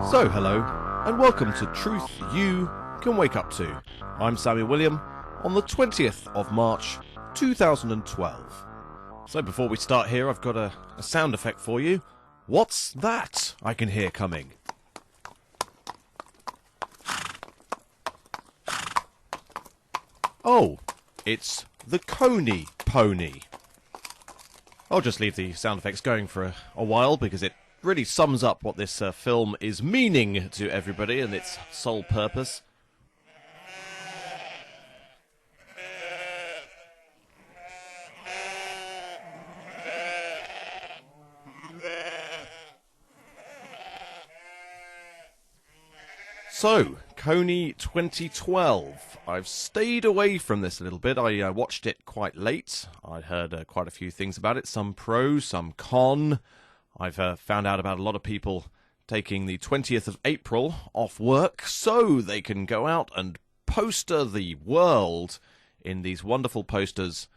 So, hello, and welcome to Truth You Can Wake Up To. I'm Samuel William, on the 20th of March, 2012. So before we start here, I've got a sound effect for you. What's that I can hear coming? Oh, it's the Kony pony. I'll just leave the sound effects going for a while because it really sums up what this film is meaning to everybody and its sole purpose. So, Kony 2012. I've stayed away from this a little bit. I watched it quite late. I'd heard quite a few things about it, some pro, some con. I've found out about a lot of people taking the 20th of April off work so they can go out and poster the world in these wonderful posters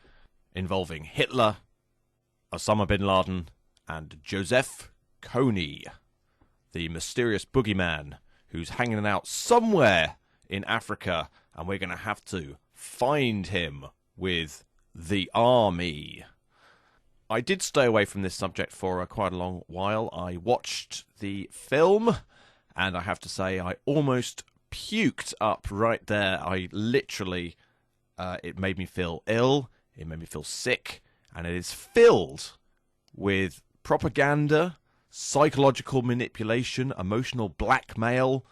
involving Hitler, Osama bin Laden, and Joseph Kony, the mysterious boogeyman who's hanging out somewhere in Africa, and we're going to have to find him with the army. I did stay away from this subject for quite a long while. I watched the film, and I have to say I almost puked up right there. I literally, it made me feel ill, it made me feel sick, and it is filled with propaganda, psychological manipulation, emotional blackmail,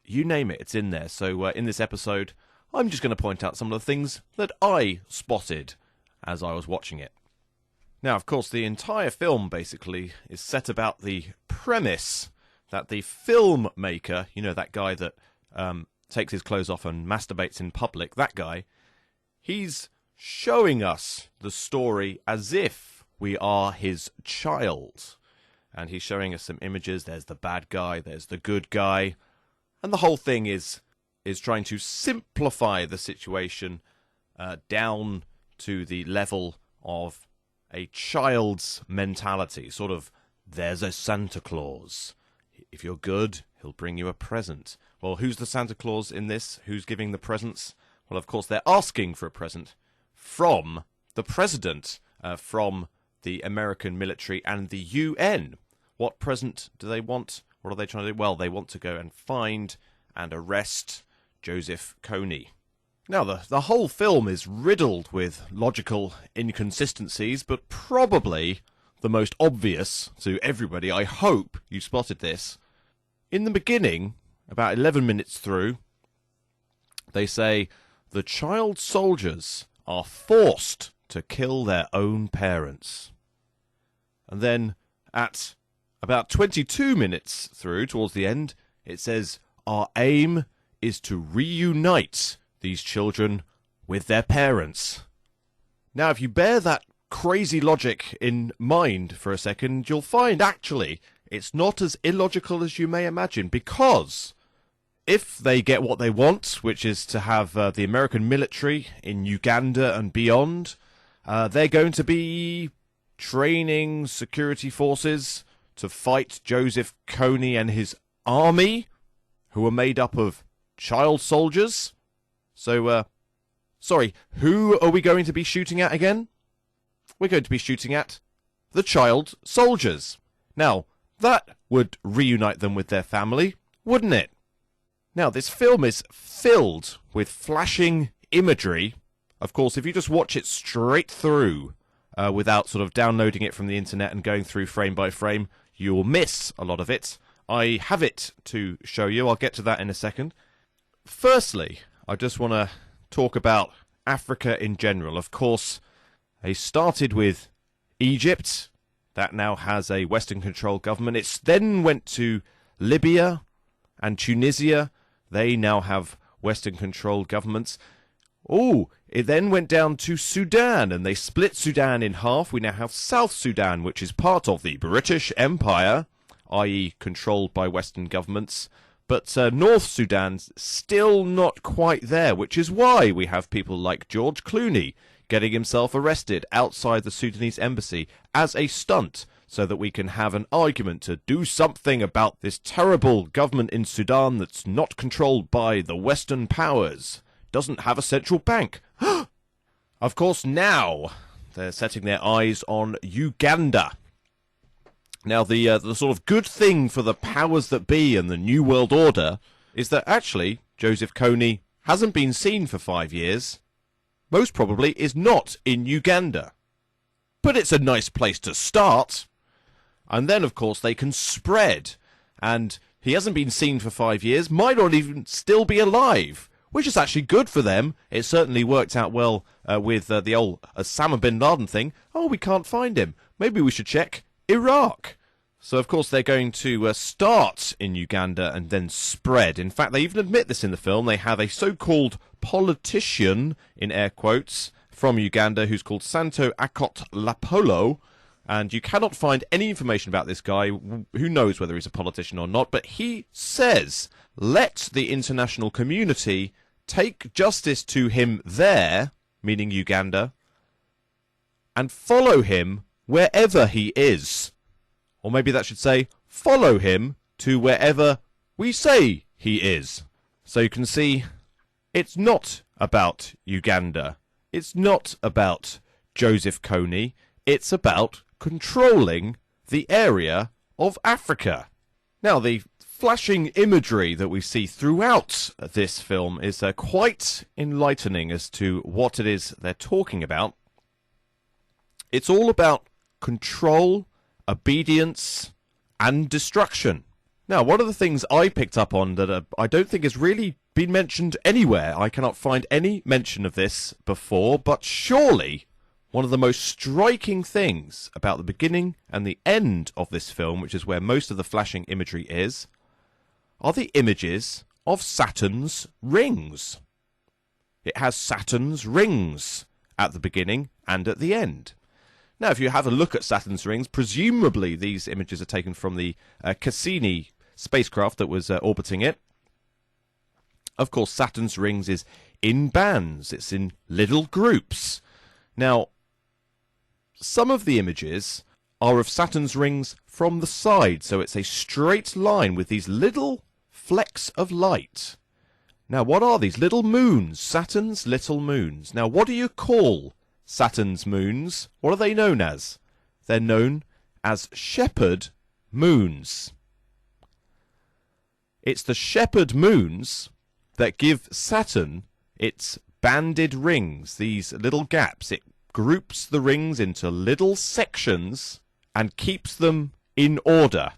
you name it, it's in there. So in this episode, I'm just going to point out some of the things that I spotted as I was watching it. Now, of course, the entire film basically is set about the premise that the filmmaker, you know, that guy that takes his clothes off and masturbates in public, that guy, he's showing us the story as if we are his child. And he's showing us some images. There's the bad guy, there's the good guy. And the whole thing is trying to simplify the situation down to the level of a child's mentality. Sort of, there's a Santa Claus. If you're good, he'll bring you a present. Well, who's the Santa Claus in this? Who's giving the presents? Well, of course, they're asking for a present from the president, from the American military and the UN. What present do they want? What are they trying to do? Well, they want to go and find and arrest Joseph Kony. Now, the whole film is riddled with logical inconsistencies, but probably the most obvious to everybody, I hope you spotted this. In the beginning, about 11 minutes through, they say the child soldiers are forced to kill their own parents. And then at about 22 minutes through, towards the end, it says, our aim is to reunite these children with their parents. Now, if you bear that crazy logic in mind for a second, you'll find, actually, it's not as illogical as you may imagine, because if they get what they want, which is to have the American military in Uganda and beyond, they're going to be training security forces to fight Joseph Kony and his army, who are made up of child soldiers. So, sorry, who are we going to be shooting at again? We're going to be shooting at the child soldiers. Now, that would reunite them with their family, wouldn't it? Now, this film is filled with flashing imagery. Of course, if you just watch it straight through, without sort of downloading it from the internet and going through frame by frame, you will miss a lot of it. I have it to show you. I'll get to that in a second. Firstly, I just want to talk about Africa in general. Of course, they started with Egypt. That now has a Western-controlled government. It then went to Libya and Tunisia. They now have Western-controlled governments. Oh, it then went down to Sudan, and they split Sudan in half. We now have South Sudan, which is part of the British Empire, i.e. controlled by Western governments. But North Sudan's still not quite there, which is why we have people like George Clooney getting himself arrested outside the Sudanese embassy as a stunt, so that we can have an argument to do something about this terrible government in Sudan that's not controlled by the Western powers, doesn't have a central bank. Of course, now they're setting their eyes on Uganda. Now, the sort of good thing for the powers that be and the New World Order is that actually Joseph Kony hasn't been seen for 5 years. Most probably is not in Uganda. But it's a nice place to start. And then, of course, they can spread. And he hasn't been seen for 5 years, might not even still be alive, which is actually good for them. It certainly worked out well with the old Osama bin Laden thing. Oh, we can't find him. Maybe we should check Iraq. So, of course, they're going to start in Uganda and then spread. In fact, they even admit this in the film. They have a so-called politician, in air quotes, from Uganda who's called Santo Akot Lapolo. And you cannot find any information about this guy. Who knows whether he's a politician or not. But he says, let the international community take justice to him there, meaning Uganda, and follow him wherever he is. Or maybe that should say, follow him to wherever we say he is. So you can see, it's not about Uganda. It's not about Joseph Kony. It's about controlling the area of Africa. Now, the flashing imagery that we see throughout this film is quite enlightening as to what it is they're talking about. It's all about control, obedience, and destruction. Now, one of the things I picked up on that I don't think has really been mentioned anywhere, I cannot find any mention of this before, but surely one of the most striking things about the beginning and the end of this film, which is where most of the flashing imagery is, are the images of Saturn's rings. It has Saturn's rings at the beginning and at the end. Now, if you have a look at Saturn's rings, presumably these images are taken from the Cassini spacecraft that was orbiting it. Of course, Saturn's rings is in bands. It's in little groups. Now, some of the images are of Saturn's rings from the side, so it's a straight line with these little flecks of light. Now, what are these? Little moons. Saturn's little moons. Now, what do you call Saturn's moons? What are they known as? They're known as shepherd moons. It's the shepherd moons that give Saturn its banded rings, these little gaps. It groups the rings into little sections and keeps them in order.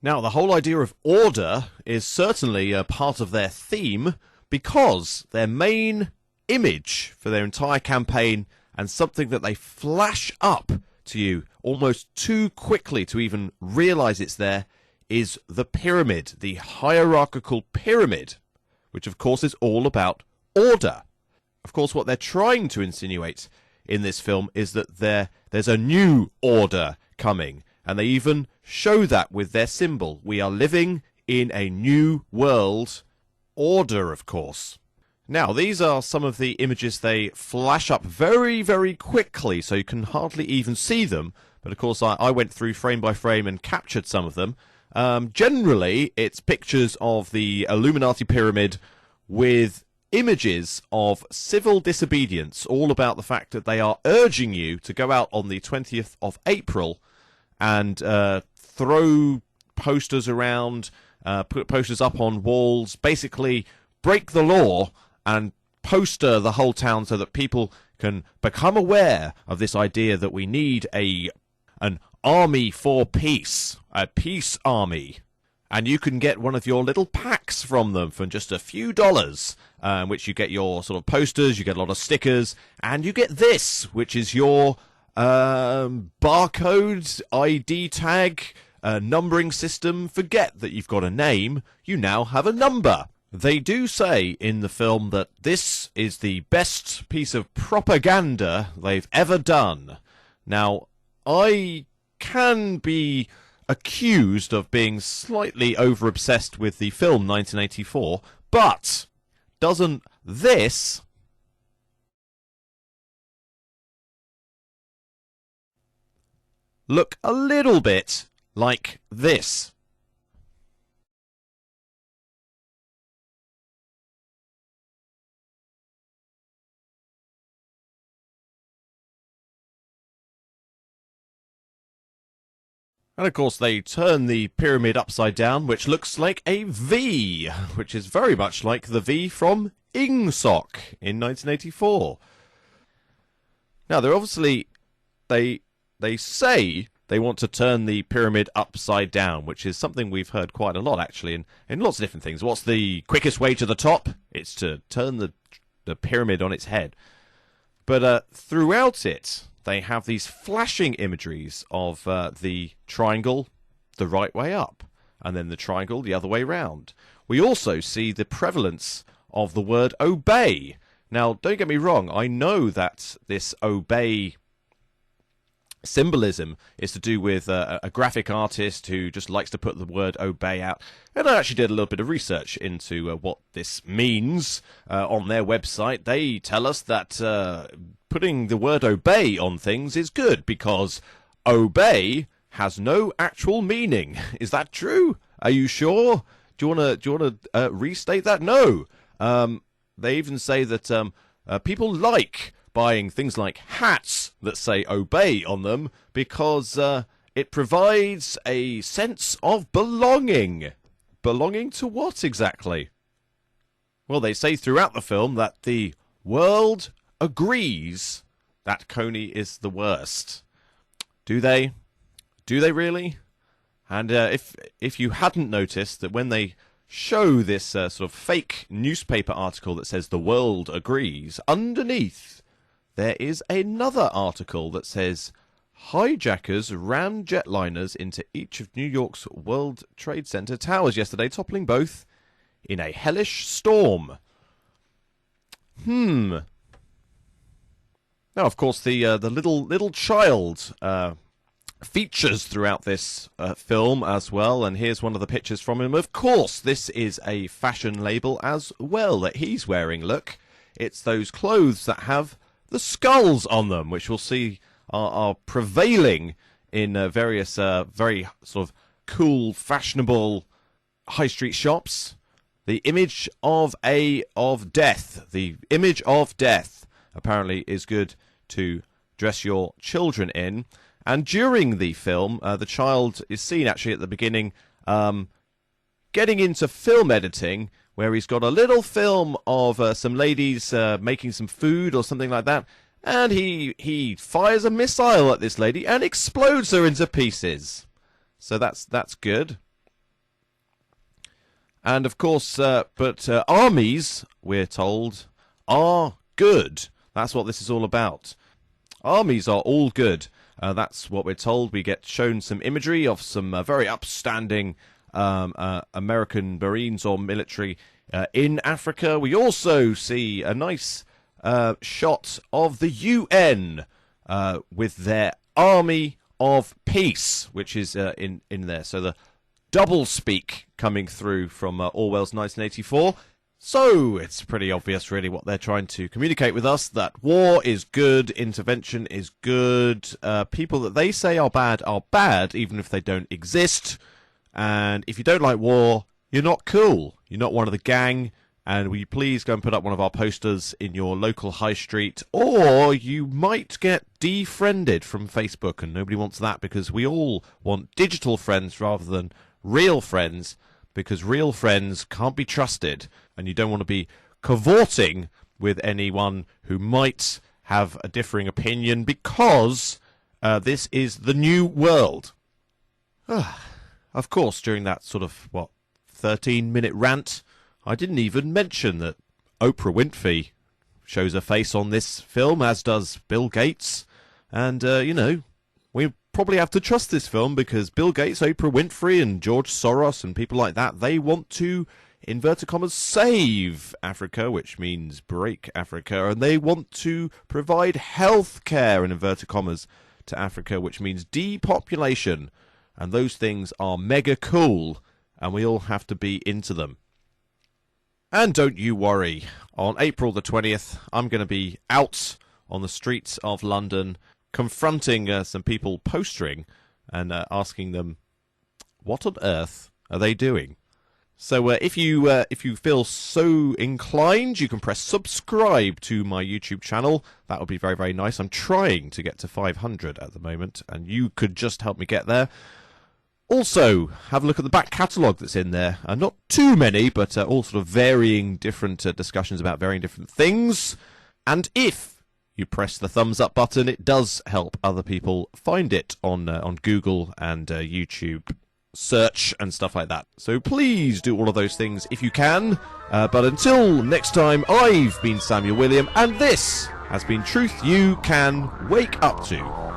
Now, the whole idea of order is certainly a part of their theme, because their main image for their entire campaign, and something that they flash up to you almost too quickly to even realize it's there, is the pyramid, the hierarchical pyramid, which of course is all about order. Of course, what they're trying to insinuate in this film is that there's a new order coming, and they even show that with their symbol. We are living in a new world order, of course. Now, these are some of the images they flash up very, very quickly, so you can hardly even see them. But of course, I went through frame by frame and captured some of them. Generally, it's pictures of the Illuminati pyramid with images of civil disobedience, all about the fact that they are urging you to go out on the 20th of April and throw posters around, put posters up on walls, basically break the law and poster the whole town so that people can become aware of this idea that we need an army for peace, a peace army. And you can get one of your little packs from them for just a few dollars, in which you get your sort of posters, you get a lot of stickers, and you get this, which is your barcode, ID tag, numbering system. Forget that you've got a name, you now have a number. They do say in the film that this is the best piece of propaganda they've ever done. Now, I can be accused of being slightly over-obsessed with the film 1984, but doesn't this look a little bit like this. And of course they turn the pyramid upside down, which looks like a V, which is very much like the V from Ingsoc in 1984. Now they're obviously, they say they want to turn the pyramid upside down, which is something we've heard quite a lot actually in lots of different things. What's the quickest way to the top? It's to turn the pyramid on its head. But throughout it, they have these flashing imageries of the triangle the right way up, and then the triangle the other way round. We also see the prevalence of the word obey. Now, don't get me wrong, I know that this obey symbolism is to do with a graphic artist who just likes to put the word obey out. And I actually did a little bit of research into what this means on their website. They tell us that putting the word obey on things is good because obey has no actual meaning. Is that true? Are you sure? Do you want to restate that? No. They even say that people like buying things like hats that say obey on them because it provides a sense of belonging. Belonging to what exactly? Well, they say throughout the film that the world agrees that Kony is the worst. Do they? Do they really? And if you hadn't noticed that when they show this sort of fake newspaper article that says the world agrees, underneath there is another article that says hijackers ran jetliners into each of New York's World Trade Center towers yesterday, toppling both in a hellish storm. Now, of course, the little child features throughout this film as well, and here's one of the pictures from him. Of course, this is a fashion label as well that he's wearing. Look, it's those clothes that have the skulls on them, which we'll see are prevailing in various very sort of cool, fashionable high street shops. The image of death. The image of death apparently is good to dress your children in. And during the film, the child is seen actually at the beginning getting into film editing, where he's got a little film of some ladies making some food or something like that, and he fires a missile at this lady and explodes her into pieces. So that's good. And of course, but armies, we're told, are good. That's what this is all about. Armies are all good. That's what we're told. We get shown some imagery of some very upstanding American Marines or military in Africa. We also see a nice shot of the UN with their Army of Peace, which is in there. So the double speak coming through from Orwell's 1984. So it's pretty obvious, really, what they're trying to communicate with us, that war is good, intervention is good, people that they say are bad, even if they don't exist, and if you don't like war, you're not cool, you're not one of the gang, and will you please go and put up one of our posters in your local high street, or you might get defriended from Facebook, and nobody wants that, because we all want digital friends rather than real friends, because real friends can't be trusted, and you don't want to be cavorting with anyone who might have a differing opinion, because this is the new world. Of course, during that sort of, 13-minute rant, I didn't even mention that Oprah Winfrey shows her face on this film, as does Bill Gates, and, we probably have to trust this film because Bill Gates, Oprah Winfrey, and George Soros and people like that, they want to, inverted commas, save Africa, which means break Africa, and they want to provide health care, in inverted commas, to Africa, which means depopulation, and those things are mega cool, and we all have to be into them. And don't you worry, on April the 20th, I'm going to be out on the streets of London confronting some people posturing and asking them, what on earth are they doing? So if you feel so inclined, you can press subscribe to my YouTube channel. That would be very, very nice. I'm trying to get to 500 at the moment, and you could just help me get there. Also, have a look at the back catalogue that's in there. Not too many, but all sort of varying different discussions about varying different things. And if you press the thumbs up button, it does help other people find it on Google and YouTube search and stuff like that. So please do all of those things if you can. But until next time, I've been Samuel William, and this has been Truth You Can Wake Up To.